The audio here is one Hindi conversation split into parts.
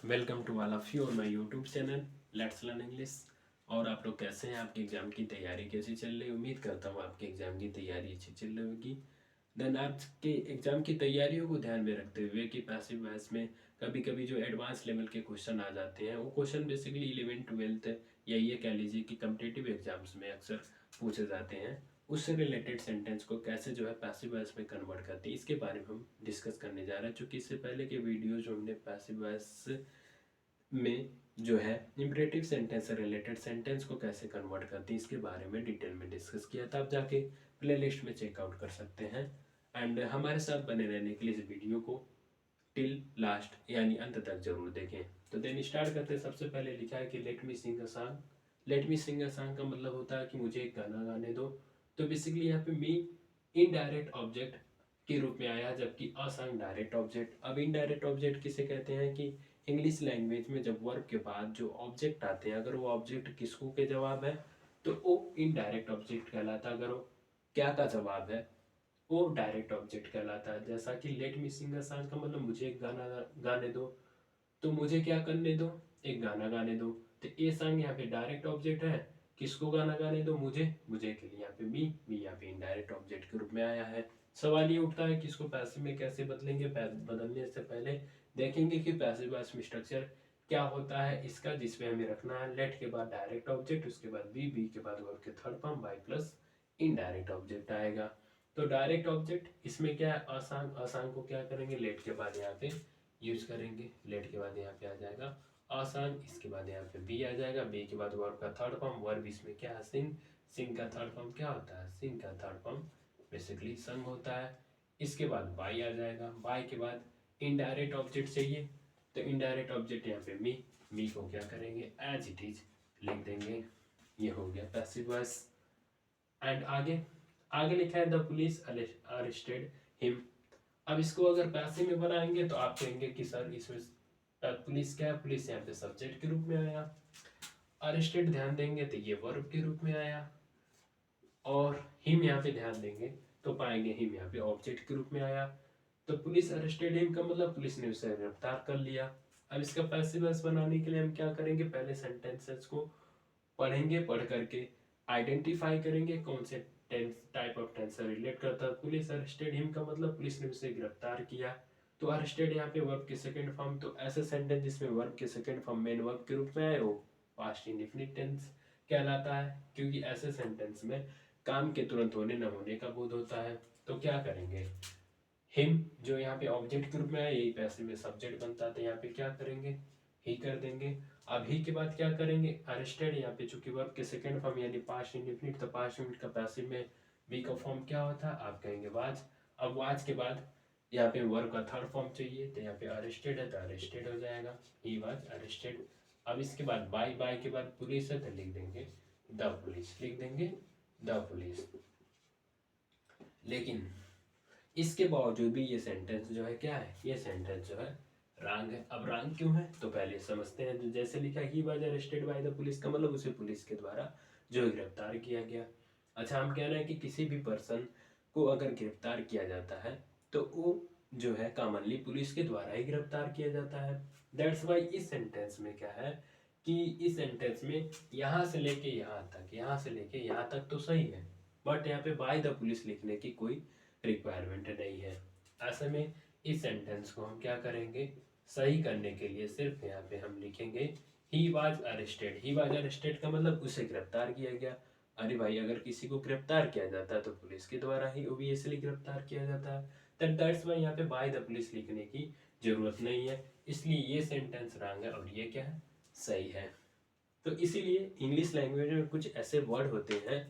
Welcome to all of you on my YouTube channel let's learn English. और आप लोग कैसे हैं? आपके एग्ज़ाम की तैयारी कैसी चल रही है? उम्मीद करता हूँ आपके एग्ज़ाम की तैयारी अच्छी चल रही होगी। देन आपके एग्ज़ाम की तैयारियों को ध्यान में रखते हुए कि पैसिव वॉइस में कभी कभी जो एडवांस लेवल के क्वेश्चन आ जाते हैं, वो क्वेश्चन बेसिकली 11th 12th या ये कह लीजिए कि कम्पिटिटिव एग्जाम्स में अक्सर पूछे जाते हैं। उससे रिलेटेड सेंटेंस को कैसे जो है पैसिव वॉइस में कन्वर्ट करते हैं, इसके बारे में हम डिस्कस करने जा रहे हैं। चूँकि इससे पहले के वीडियो जो हमने पैसिव वॉइस में जो है इम्परेटिव सेंटेंस से रिलेटेड सेंटेंस को कैसे कन्वर्ट करते हैं, इसके बारे में डिटेल में डिस्कस किया था। आप जाके प्लेलिस्ट में चेकआउट कर सकते हैं। एंड हमारे साथ बने रहने के लिए इस वीडियो को टिल लास्ट यानी अंत तक जरूर देखें। तो देन स्टार्ट करते हैं। सबसे पहले लिखा है कि let me sing a song. Let me sing a song का मतलब होता है कि मुझे एक गाना गाने दो। तो बेसिकली यहाँ पे मी इनडायरेक्ट ऑब्जेक्ट के रूप में आया, जबकि अ सॉन्ग डायरेक्ट ऑब्जेक्ट। अब इनडायरेक्ट ऑब्जेक्ट किसे कहते हैं कि इंग्लिश लैंग्वेज में जब वर्ब के बाद जो ऑब्जेक्ट आते हैं, अगर वो ऑब्जेक्ट किसको के जवाब है तो वो इनडायरेक्ट ऑब्जेक्ट कहलाता है। अगर वो क्या का जवाब है वो डायरेक्ट ऑब्जेक्ट कहलाता है। जैसा कि let me sing a song का मतलब मुझे एक गाना गाने दो, तो मुझे क्या करने दो, एक गाना गाने दो। तो ए सॉन्ग यहाँ पे डायरेक्ट ऑब्जेक्ट है, किसको गाना गाने दो, मुझे के लिए यहाँ पे मी यहाँ पे इनडायरेक्ट ऑब्जेक्ट के रूप में आया है। सवाल ये उठता है कि इसको पैसिव में कैसे बदलेंगे। बदलने से पहले देखेंगे कि पैसिव वॉइस में स्ट्रक्चर क्या होता है इसका, जिसमें हमें रखना है लेट के बाद डायरेक्ट ऑब्जेक्ट, उसके बाद बी के बाद वर्ब के third form, by plus indirect object आएगा। तो डायरेक्ट ऑब्जेक्ट इसमें क्या है, असांग को क्या करेंगे, लेट के बाद यहाँ पे यूज करेंगे। लेट के बाद यहाँ पे आ जाएगा आसान, इसके बाद यहाँ पे बी आ जाएगा, बी के बाद वर्ब का थर्ड फॉर्म। वर्ब इसमें क्या है, सिंग। सिंग का थर्ड फॉर्म क्या होता है, सिंग का थर्ड फॉर्म बेसिकली संग होता है। इसके बाद बाई आ जाएगा, बाई के बाद इनडायरेक्ट ऑब्जेक्ट चाहिए, तो इनडायरेक्ट ऑब्जेक्ट यहाँ पे मी को क्या करेंगे, एज इट इज लिख देंगे। ये हो गया पैसिव वॉइस। एंड आगे आगे लिखा है द पुलिस अरेस्टेड हिम। अब इसको अगर पैसिव में बनाएंगे तो आप कहेंगे कि सर इसमें पुलिस क्या है, पुलिस यहाँ पे सब्जेक्ट के रूप में आया। अरेस्टेड ध्यान देंगे तो ये वर्ब के रूप में आया, और हिम यहाँ पे ध्यान देंगे तो पाएंगे हिम यहाँ पे ऑब्जेक्ट के रूप में आया। तो पुलिस अरेस्टेड हिम का मतलब पुलिस ने उसे गिरफ्तार कर लिया। अब इसका पैसिव वॉइस बनाने के लिए हम क्या करेंगे, पहले सेंटेंसेस को पढ़ेंगे, पढ़ करके आइडेंटिफाई करेंगे कौन से टेंस टाइप ऑफ टेंस से रिलेट करता है। पुलिस अरेस्टेड हिम का मतलब पुलिस ने उसे गिरफ्तार किया। तो अरेस्टेड यहाँ पे वर्ब के सेकंड फॉर्म, तो ऐसे सेंटेंस जिसमें वर्ब के सेकंड फॉर्म मेन वर्ब के रूप में आए वो पास्ट इंडेफिनिट टेंस कहलाता है, क्योंकि ऐसे सेंटेंस में काम के तुरंत होने न होने का बोध होता है। तो क्या करेंगे, हिम जो यहाँ पे ऑब्जेक्ट के रूप में है यही पैसिव में सब्जेक्ट बनता है, तो यहाँ पे क्या करेंगे, ही कर देंगे। अब ही के बाद क्या करेंगे, अरेस्टेड यहाँ पे चूंकि वर्ब के सेकंड फॉर्म यानी पास्ट इंडेफिनिट, तो पास्ट इंडेफिनिट का पैसिव में बी का फॉर्म क्या होता है, आप कहेंगे वाज। अब वाज के बाद यहाँ पे वर्ब का थर्ड फॉर्म चाहिए, तो यहाँ पे अरेस्टेड है तो अरेस्टेड हो जाएगा, ही वाज अरेस्टेड। अब इसके बाद बाई के बाद पुलिस है तो लिख देंगे द पुलिस, लिख देंगे द पुलिस। लेकिन इसके बावजूद भी ये सेंटेंस जो है क्या है, ये सेंटेंस जो है रॉन्ग है। अब रॉन्ग क्यों है तो पहले समझते हैं। तो जैसे लिखा he was arrested by the police का मतलब उसे पुलिस के द्वारा जो है गिरफ्तार किया गया। अच्छा, हम कह रहे हैं कि किसी भी पर्सन को अगर गिरफ्तार किया जाता है तो वो जो है कॉमनली पुलिस के द्वारा ही गिरफ्तार किया जाता है। दैट्स वाई इस सेंटेंस में क्या है कि इस सेंटेंस में यहाँ से लेके यहाँ तक, यहाँ से लेके यहाँ तक तो सही है, बट यहाँ पे बाय द पुलिस लिखने की कोई रिक्वायरमेंट नहीं है। ऐसे में इस सेंटेंस को हम क्या करेंगे, सही करने के लिए सिर्फ यहाँ पे हम लिखेंगे he was arrested. He was arrested का मतलब उसे गिरफ्तार किया गया। अरे भाई, अगर किसी को गिरफ्तार किया जाता है तो पुलिस के द्वारा ही ओबियसली गिरफ्तार किया जाता है। दैट्स वाई यहाँ पे बाय द पुलिस लिखने की जरूरत नहीं है, इसलिए ये सेंटेंस रॉन्ग है और ये क्या है, सही है। तो इसीलिए इंग्लिश लैंग्वेज में कुछ ऐसे वर्ड होते हैं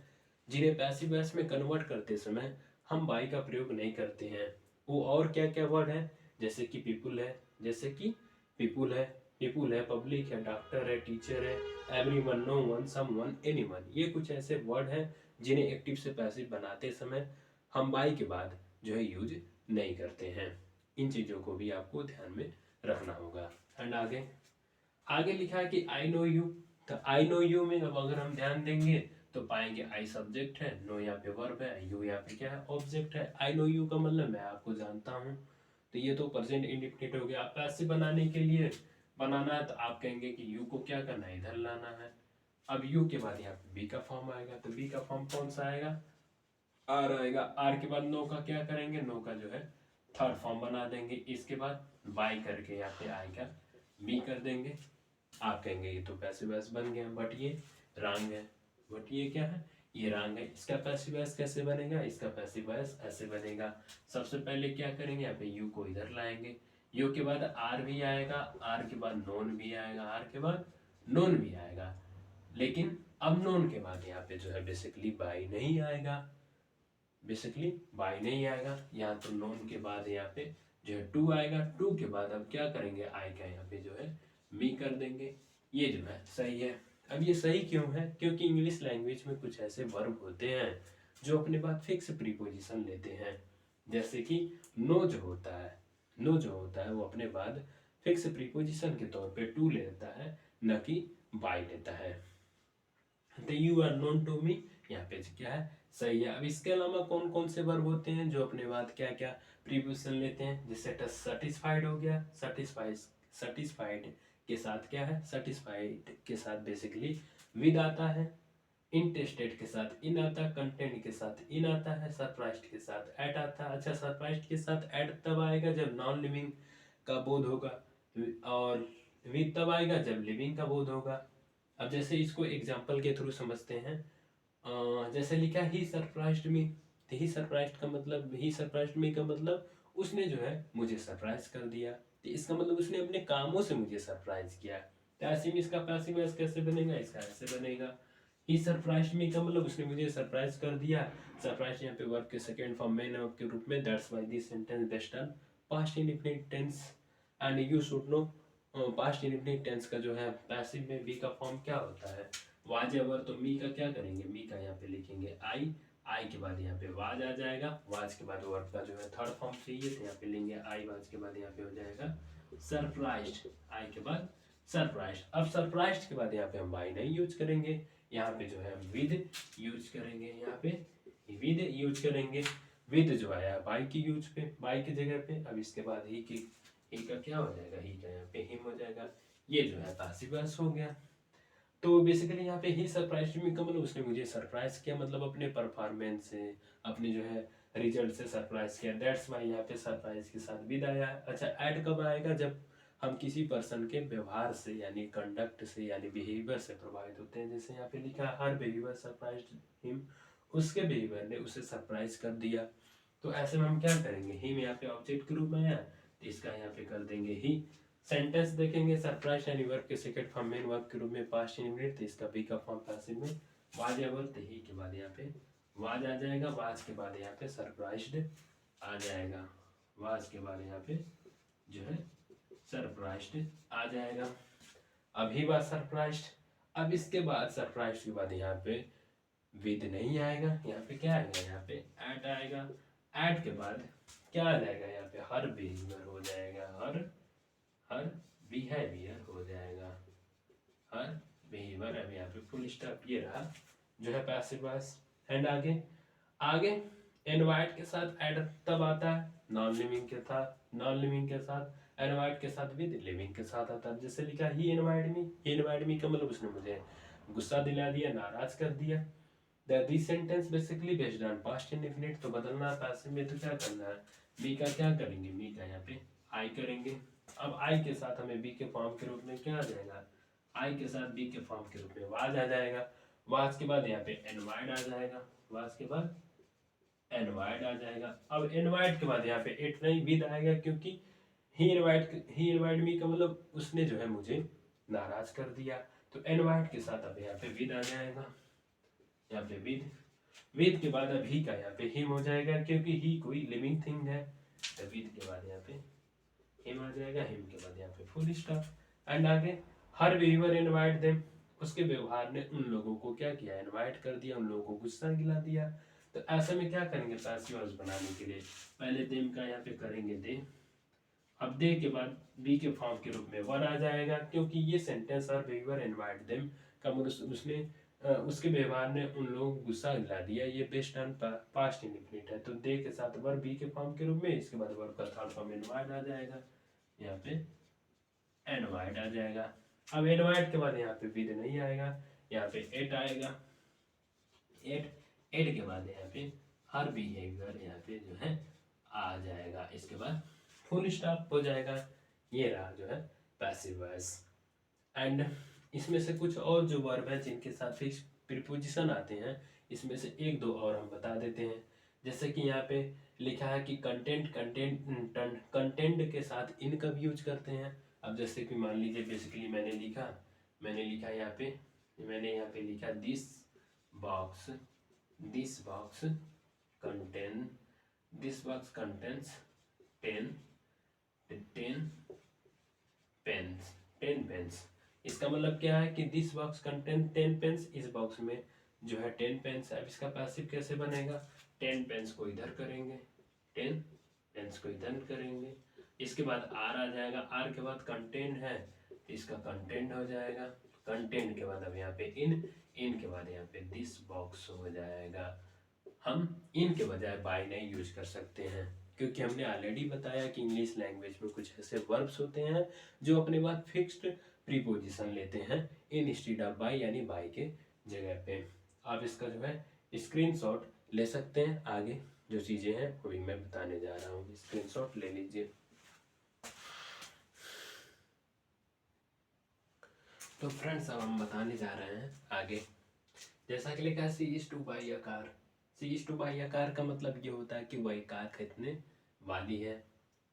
जिन्हें पैसिव वॉइस में कन्वर्ट करते समय हम बाई का प्रयोग नहीं करते हैं। वो और क्या क्या वर्ड है, जैसे कि पीपुल है, जैसे कि पीपुल है, पब्लिक है, डॉक्टर है, टीचर है, everyone, no one, someone, anyone. ये कुछ ऐसे वर्ड हैं जिन्हें एक्टिव से पैसिव बनाते समय हम बाई के बाद जो है यूज नहीं करते हैं। इन चीज़ों को भी आपको ध्यान में रखना होगा। एंड आगे आगे लिखा है कि आई नो यू। तो आई नो यू में अब अगर हम ध्यान देंगे तो पाएंगे आई सब्जेक्ट है, नो यहाँ पे वर्ब है, यू यहाँ पे क्या है, ऑब्जेक्ट है। आई नो यू का मतलब मैं आपको जानता हूँ, तो ये तो प्रेजेंट इंडिफिनिट हो गया। पैसिव बनाने के लिए बनाना है तो आप कहेंगे कि यू को क्या करना है, इधर लाना है। अब यू के बाद यहाँ पे बी का फॉर्म आएगा, तो बी का फॉर्म कौन सा आएगा, आर आएगा। आर के बाद नो का क्या करेंगे, नो का जो है थर्ड फॉर्म बना देंगे। इसके बाद बाई करके यहाँ पे आई का बी कर देंगे। आप कहेंगे ये तो पैसिव वॉइस बन गया, बट ये रॉन्ग है। बट ये क्या है, ये रॉन्ग है। इसका पैसिव वॉइस कैसे बनेगा, इसका पैसिव वॉइस ऐसे बनेगा। सबसे पहले क्या करेंगे, यहाँ पे यू को इधर लाएंगे, यू के बाद आर भी आएगा, आर के बाद नोन भी आएगा, आर के बाद नोन भी आएगा। लेकिन अब नोन के बाद यहाँ पे जो है बेसिकली बाई नहीं आएगा, बेसिकली बाई नहीं आएगा। यहाँ तो नोन के बाद यहाँ पे जो है टू आएगा, टू के बाद अब क्या करेंगे, आई का यहाँ पे जो है मी कर देंगे। ये जो है सही है। अब ये सही क्यों है, क्योंकि इंग्लिश लैंग्वेज में कुछ ऐसे वर्ब होते हैं जो अपने बाद फिक्स प्रीपोजिशन लेते हैं। जैसे कि नो जो होता है, नो जो होता है वो अपने बाद फिक्स प्रीपोजिशन के तौर पे टू लेता है, न कि बाई लेता है। तो you are known to me यहाँ पे क्या है, सही है। अब इसके अलावा कौन कौन से वर्ब होते हैं जो अपने बाद क्या क्या प्रीपोजिशन लेते हैं, जैसे सेटिस्फाइड हो गया, सेटिस्फाइड, सेटिस्फाइड के साथ क्या है, सेटिस्फाइड के साथ बेसिकली विद आता है, इंटरेस्टेड के साथ इन आता है, कंटेंट के साथ इन आता है, सरप्राइज्ड के साथ एट आता है। अच्छा, सरप्राइज्ड के साथ एट तब आएगा जब नॉन लिविंग का बोध होगा, और विद तब आएगा जब लिविंग का बोध होगा। अब जैसे इसको एग्जाम्पल के थ्रू समझते हैं। जैसे लिखा ही सरप्राइज्ड मी, तो ही सरप्राइज्ड का मतलब, ही सरप्राइज्ड मी का मतलब उसने जो है मुझे सरप्राइज कर दिया, तो इसका मतलब उसने अपने कामों से मुझे सरप्राइज किया। तो ऐसे में इसका पैसिव वॉइस कैसे बनेगा, इसका ऐसे बनेगा, ही सरप्राइज्ड मी का मतलब उसने मुझे सरप्राइज कर दिया। सरप्राइज यहाँ पे वर्ब के सेकंड फॉर्म में वर्ब के रूप में, that's why this sentence based on past indefinite tense and you should know. Past indefinite tense का जो है पैसिव में बी का फॉर्म क्या होता है, वाज अवर। तो मी का क्या करेंगे, मी का यहाँ पे लिखेंगे आई, आई के बाद यहाँ पे वाज आ जाएगा, वाज के बाद वर्ब का जो है थर्ड फॉर्म चाहिए, तो यहाँ पे लेंगे आई, वाज के बाद यहाँ पे हो जाएगा सरप्राइज्ड, आई के बाद सरप्राइज्ड। अब सरप्राइज्ड के बाद यहाँ पे हम बाई नहीं यूज करेंगे, यहाँ पे जो है हम विद यूज करेंगे, यहाँ पे विद यूज करेंगे। विद जो आया बाई की यूज पे, बाई की जगह पे। अब इसके बाद ही की, ही का क्या हो जाएगा, ही का यहाँ पे हिम हो जाएगा। ये जो है पैसिव वॉइस हो गया। तो बेसिकली यहाँ पे ही सरप्राइज मी का मतलब उसने मुझे सरप्राइज किया, मतलब अपने परफॉर्मेंस से, अपने जो है रिजल्ट से सरप्राइज किया। दैट्स वाई यहाँ पे सरप्राइज के साथ विद आया। अच्छा, ऐड कब आएगा, जब हम किसी पर्सन के व्यवहार से यानी कंडक्ट से यानी बिहेवियर से प्रभावित होते हैं। जैसे यहाँ पे लिखा हर बिहेवियर सरप्राइज हिम, उसके बिहेवियर ने उसे सरप्राइज कर दिया। तो ऐसे में हम क्या करेंगे, हिम यहाँ पे ऑब्जेक्ट के रूप में आया, तो इसका यहाँ पे कर देंगे ही। सेंटेंस देखेंगे, सरप्राइज यानी वर्ब के सेकंड फॉर्म मेन वर्ब के रूप में पास्ट इंडेफिनिट, तो इसका बी का फॉर्म पैसिव में वाज एवर, तो ही के बाद यहाँ पे वाज आ जाएगा, वाज के बाद यहाँ पे सरप्राइज्ड आ जाएगा, वाज के बाद यहाँ पे जो है सरप्राइज्ड आ जाएगा। अभी बात सरप्राइज्ड। अब इसके बाद सरप्राइज्ड के बाद यहाँ पे विद नहीं आएगा, यहाँ पे क्या आएगा, यहाँ पे एट आएगा। एट के बाद क्या आ जाएगा, यहाँ पे हर बिहेवियर हो जाएगा, हर बिहेवियर हो जाएगा, हर बिहेवियर। अब यहाँ पे फुल स्टॉप, ये रहा जो है पैसिव वॉइस। एंड आगे, आगे इनवाइट के साथ ऐड तब आता है नॉन लिविंग के साथ, नॉन लिविंग के साथ, इनवाइट के साथ विद लिविंग के साथ आता है। जैसे लिखा ही इनवाइट मी, ही इनवाइट मी का मतलब उसने मुझे गुस्सा दिला दिया, नाराज कर दिया। This sentence basically based on past indefinite, तो बदलना है पैसिव में, तो क्या करना है, मी का क्या करेंगे, मी का यहाँ पे आई करेंगे। अब आई के साथ हमें बी के फॉर्म के रूप में क्या आ जाएगा, आई के साथ बी के फॉर्म के रूप में वाज आ जाएगा। वाज के बाद यहाँ पे एनवाइड आ जाएगा, वाज के बाद एनवाइड आ जाएगा। अब एनवाइड के बाद यहाँ पे इट नहीं विद आएगा, क्योंकि ही इनवाइट मी का मतलब उसने जो है मुझे नाराज कर दिया। तो एनवाइड के साथ अब यहाँ पे विद आ जाएगा, यहाँ पे विद, विद के बाद अब ही का यहाँ पे हिम हो जाएगा, क्योंकि ही कोई लिविंग थिंग है। तो विद के बाद यहाँ पे हिम आ जाएगा, हिम के बाद यहाँ पे फुल स्टॉप। एंड आगे हर बिहेवियर इनवाइट देम, उसके व्यवहार ने उन लोगों को क्या किया, इनवाइट कर दिया, उन लोगों को गुस्सा गिला दिया। तो ऐसे में क्या करेंगे पैसिव वॉइस बनाने के लिए, पहले देम का यहाँ पे करेंगे दे। अब दे के बाद बी के फॉर्म के रूप में वर आ जाएगा, क्योंकि ये सेंटेंस हर बिहेवियर इनवाइट देम का मतलब उसने उसके व्यवहार ने उन लोगों को गुस्सा दिला दिया, ये बेस्ड ऑन पास्ट इंडेफिनिट है। तो दे के साथ वर बी के फॉर्म के रूप में, इसके बाद वर का थर्ड फॉर्म इनवाइट आ जाएगा यहाँ पे। इनवाइट आ जाएगा। अब इनवाइट के बाद यहाँ पे विद नहीं आएगा, यहाँ पे एट आएगा। एट एट के बाद यहाँ पे हर बिहेवियर यहाँ पे जो है आ जाएगा। इसके बाद फुल स्टॉप हो जाएगा। ये रहा जो है पैसिव वॉइस। एंड इसमें से कुछ और जो वर्ब है जिनके साथ फिक्स प्रीपोजिशन आते हैं, इसमें से एक दो और हम बता देते हैं। जैसे कि यहाँ पे लिखा है कि कंटेंट के साथ इन का भी यूज करते हैं। अब जैसे कि मान लीजिए बेसिकली मैंने लिखा यहाँ पे, लिखा दिस बॉक्स कंटेंट्स 10 पेन्स। इसका मतलब क्या है कि दिस बॉक्स कंटेंट 10 पेन्स। इस बॉक्स में जो है 10 पेन्स। अब इसका पैसिव कैसे बनेगा? 10 पेन्स को इधर करेंगे, 10 पेन्स को इधर करेंगे। इसके बाद आर आ जाएगा। आर के बाद कंटेंट है, इसका कंटेंट हो जाएगा। कंटेंट के बाद अब यहाँ पे इन के बाद यहाँ पे दिस बॉक्स हो जाएगा। हम इन के बजाय बाय नहीं यूज कर सकते हैं, क्योंकि हमने ऑलरेडी बताया कि इंग्लिश लैंग्वेज में कुछ ऐसे वर्ब्स होते हैं जो अपने बाद फिक्स्ड प्रीपोजिशन लेते हैं इन इंस्टेड ऑफ बाय, यानी बाय के जगह पे। आप इसका जो है स्क्रीनशॉट ले सकते हैं। आगे जो चीज़ें हैं वो भी मैं बताने जा रहा हूँ, स्क्रीनशॉट ले लीजिए। तो फ्रेंड्स अब हम बताने जा रहे हैं आगे। जैसा कि लिखा है she is to buy a car. She is to buy a car का मतलब ये होता है कि वह कार खरीदने वाली है।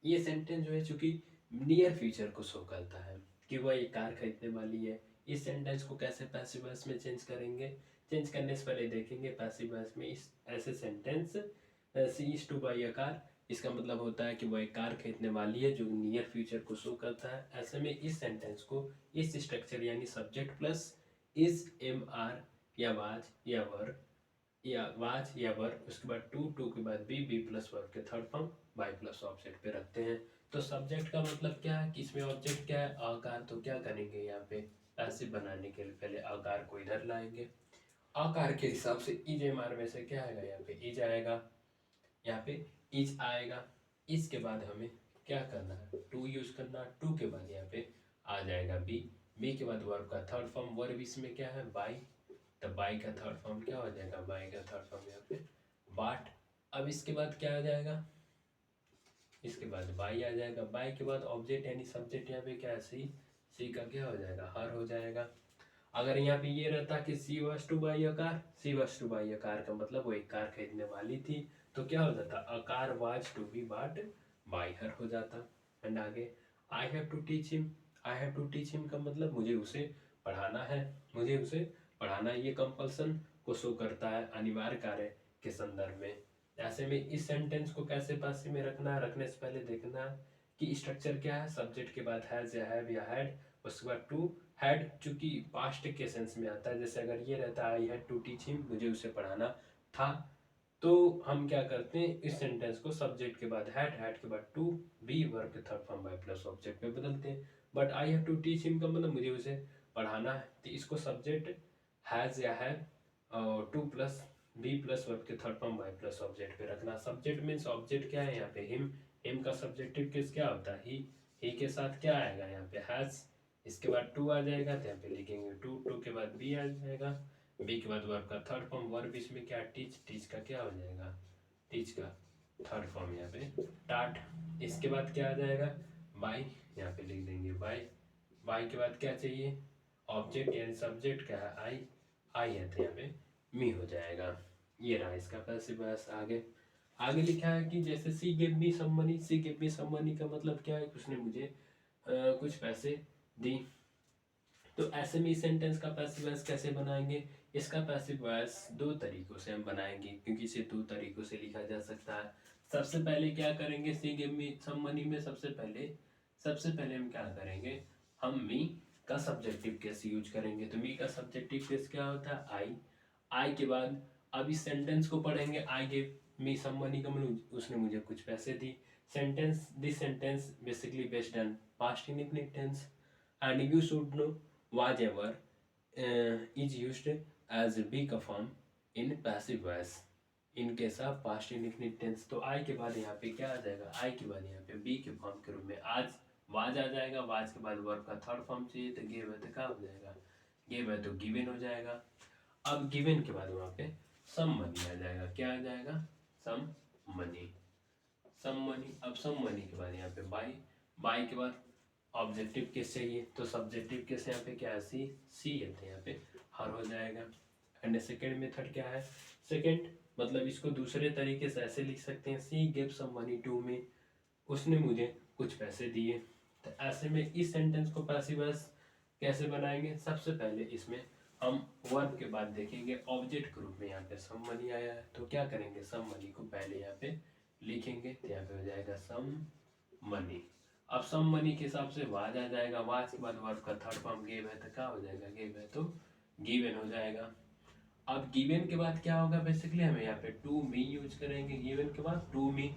ये सेंटेंस जो है चूंकि नियर फ्यूचर को शो करता है कि वह एक कार खरीदने वाली है। इस सेंटेंस को कैसे पैसिव वॉइस में चेंज करेंगे? चेंज करने से पहले देखेंगे पैसिव वॉइस में इस ऐसे sentence she is to buy a car, इसका मतलब होता है कि वह एक कार खरीदने वाली है जो नियर फ्यूचर को शो करता है। ऐसे में इस सेंटेंस को इस स्ट्रक्चर यानी subject plus is am are या वाज या वर, उसके बाद टू के बाद बी प्लस वर्ब के third form by plus object पे रखते हैं। तो सब्जेक्ट का मतलब क्या है कि इसमें ऑब्जेक्ट क्या है? आकार। तो क्या करेंगे यहाँ पे पैसिव बनाने के लिए पहले आकार को इधर लाएंगे। आकार के हिसाब से इज एम आर में से क्या आएगा? यहाँ पे इज आएगा, यहाँ पे इज आएगा। इसके बाद हमें क्या करना है? टू यूज करना। टू के बाद यहाँ पे आ जाएगा बी के बाद वर्ब का थर्ड फॉर्म। वर्ब इसमें क्या है? बाई। तो बाई का थर्ड फॉर्म क्या हो जाएगा? बाई का थर्ड फॉर्म यहाँ पे बाट। अब इसके बाद क्या आ जाएगा? इसके बाद बाई आ जाएगा। बाई के बाद ऑब्जेक्ट यानी सब्जेक्ट यहाँ पे क्या है? सी का क्या हो जाएगा? हर हो जाएगा। अगर यहाँ पे ये रहता कि she was to buy a car, she was to buy a car का मतलब वो एक कार खरीदने वाली थी, तो क्या हो जाता? A car was to be bought by her हो जाता। एंड आगे I have to teach him. I have to teach him का मतलब मुझे उसे पढ़ाना है। मुझे उसे पढ़ाना, ये कंपल्सन को शो करता है अनिवार्य कार्य के संदर्भ में। ऐसे में इस सेंटेंस को कैसे पास में रखना है? रखने से पहले देखना है कि स्ट्रक्चर क्या है। सब्जेक्ट के बाद हैज या हैव या हैड, उसके बाद टू। हैड चूंकि पास्ट के सेंस में आता है, जैसे अगर ये रहता I had to teach him, मुझे उसे पढ़ाना था, तो हम क्या करते हैं इस सेंटेंस को सब्जेक्ट के बाद हैड के बाद टू, बी वर्ब के third form by plus object में बदलते हैं। But I have to teach him का मतलब मुझे उसे पढ़ाना है, तो इसको सब्जेक्ट हैज या हैव और to plus be plus verb के third form by plus object पे रखना। सब्जेक्ट मीन्स ऑब्जेक्ट क्या है यहाँ पे? हिम का सब्जेक्टिव केस क्या होता है? ही के साथ क्या आएगा यहाँ पे? हैज। इसके बाद टू आ जाएगा तो यहाँ पे लिखेंगे टू के बाद बी आ जाएगा, बी के बाद वर्ब का थर्ड फॉर्म। वर्ब इसमें क्या? टीच का क्या हो जाएगा? टीच का थर्ड फॉर्म यहाँ पे टाट। इसके बाद क्या आ जाएगा? बाई, यहाँ पे लिख देंगे बाई। बाई के बाद क्या चाहिए? ऑब्जेक्ट यानी सब्जेक्ट क्या है? आई है तो यहाँ पे मी हो जाएगा। ये रहा इसका पैसिव वॉइस। आगे लिखा है कि जैसे सी गिव मी सम मनी। सी गिव मी सम मनी का मतलब क्या है? उसने मुझे कुछ पैसे दी। तो ऐसे में सेंटेंस का पैसिव वॉइस कैसे बनाएंगे? इसका पैसिव वॉइस दो तरीकों से हम बनाएंगे, क्योंकि इसे दो तरीकों से लिखा जा सकता है। सबसे पहले क्या करेंगे? सी गिव मी सम मनी में सबसे पहले हम क्या करेंगे? हम मी का सब्जेक्टिव केस यूज करेंगे। तो मी का सब्जेक्टिव केस क्या होता है? आई के बाद अब इस सेंटेंस को पढ़ेंगे। I give me some money का मतलब उसने मुझे कुछ पैसे दी। This sentence basically based on past indefinite tense and you should know whatever is used as a be का form in passive voice in case of past indefinite tense। तो I के बाद यहाँ पे क्या आ जाएगा? I के बाद यहाँ पे be के फॉर्म के रूप में आज वाज आ जाएगा, वाज के बाद वर्ब का थर्ड फॉर्म चाहिए तो गिव है तो क्या हो जाएगा, गिव है तो गिवन हो जाएगा। अब गिवन के बाद वहाँ पे सम मनी आ जाएगा, क्या आ जाएगा, सम मनी, सम मनी। अब सम मनी के बाद यहाँ पे बाई, बाई के बाद ऑब्जेक्टिव केस चाहिए तो सब्जेक्टिव केस यहाँ पे क्या है, सी है तो यहाँ पे हर हो जाएगा। एंड सेकेंड मेथड क्या है, सेकेंड मतलब इसको दूसरे तरीके से ऐसे लिख सकते हैं, she give some money to me, उसने मुझे कुछ पैसे दिए। तो ऐसे में इस सेंटेंस को पैसिव वॉइस कैसे बनाएंगे, सबसे पहले इसमें हम वर्ब के बाद देखेंगे ऑब्जेक्ट ग्रुप में यहाँ पे सम मनी आया है तो क्या करेंगे, सम मनी को पहले यहाँ पे लिखेंगे तो यहाँ पे हो जाएगा सम मनी। अब सम मनी के हिसाब से वाज आ जाएगा, वाज के बाद वर्ब का थर्ड फॉर्म गिव है तो क्या हो जाएगा, गिव है तो गिवन हो जाएगा। अब गिवन के बाद क्या होगा, बेसिकली हमें यहाँ पे टू मी यूज करेंगे, गिवन के बाद टू मी,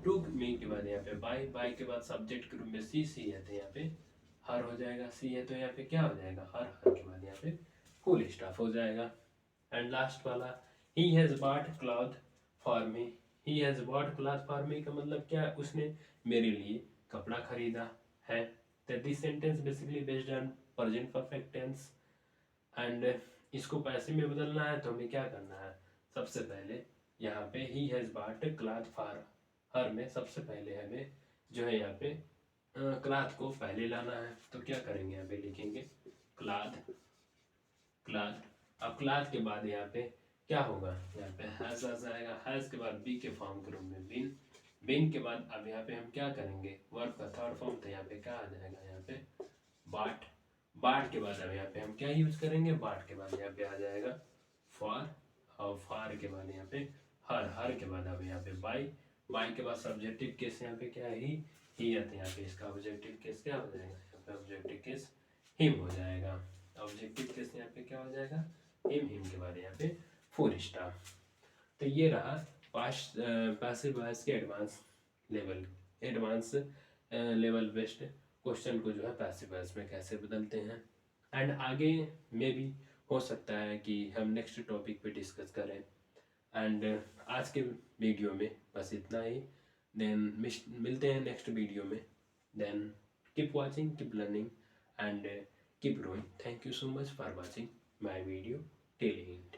टू मी के बाद यहाँ पे बाई, बाई के बाद सब्जेक्ट ग्रुप में सी है तो यहाँ पे हर हो जाएगा, सी है तो यहाँ पे क्या हो जाएगा, हर, हर के बाद यहाँ पे फुल स्टॉप हो जाएगा। एंड लास्ट वाला he has bot cloth for me, he has bot cloth for me का मतलब क्या है, उसने मेरे लिए कपड़ा खरीदा है। तो this sentence basically based on present perfect tense and इसको पैसे में बदलना है तो हमें क्या करना है, सबसे पहले यहाँ पे he has bot cloth for her में सबसे पहले हमें जो है यहाँ पे क्लॉथ को पहले लाना है तो क्या करेंगे, यहाँ पे लिखेंगे क्लॉथ, क्लॉथ। अब क्लॉथ के बाद यहाँ पे क्या होगा, यहाँ पे हैज आ जाएगा, हैज के बाद बी के फॉर्म के रूप में बिन, बिन के बाद अब यहाँ पे हम क्या करेंगे, वर्ब का थर्ड फॉर्म तो यहाँ पे क्या आ जाएगा, यहाँ पे बाट, बाट के बाद अब यहाँ पे हम क्या यूज करेंगे, बाट के बाद यहाँ पे आ जाएगा फॉर, और फॉर के बाद यहाँ पे हर, हर के बाद अब यहाँ पे बाई, बाई के बाद सब्जेक्टिव केस यहाँ पे क्या है, ही है तो यहाँ पे इसका ऑब्जेक्टिव केस क्या हो जाएगा, यहाँ पे ऑब्जेक्टिव केस हिम हो जाएगा। ऑब्जेक्टिव केस यहाँ पे क्या हो जाएगा, हिम, हिम के बाद यहाँ पे फुल स्टॉप। तो ये रहा पास्ट पैसिव वॉइस के advance level, advance level based question को जो है पैसिव वॉइस में कैसे बदलते हैं। एंड आगे में भी हो सकता है कि हम नेक्स्ट टॉपिक पे डिस्कस करें। एंड आज के वीडियो में बस इतना ही, देन मिलते हैं नेक्स्ट वीडियो में। Then keep watching, keep learning and keep growing. Thank you so much for watching my video till end.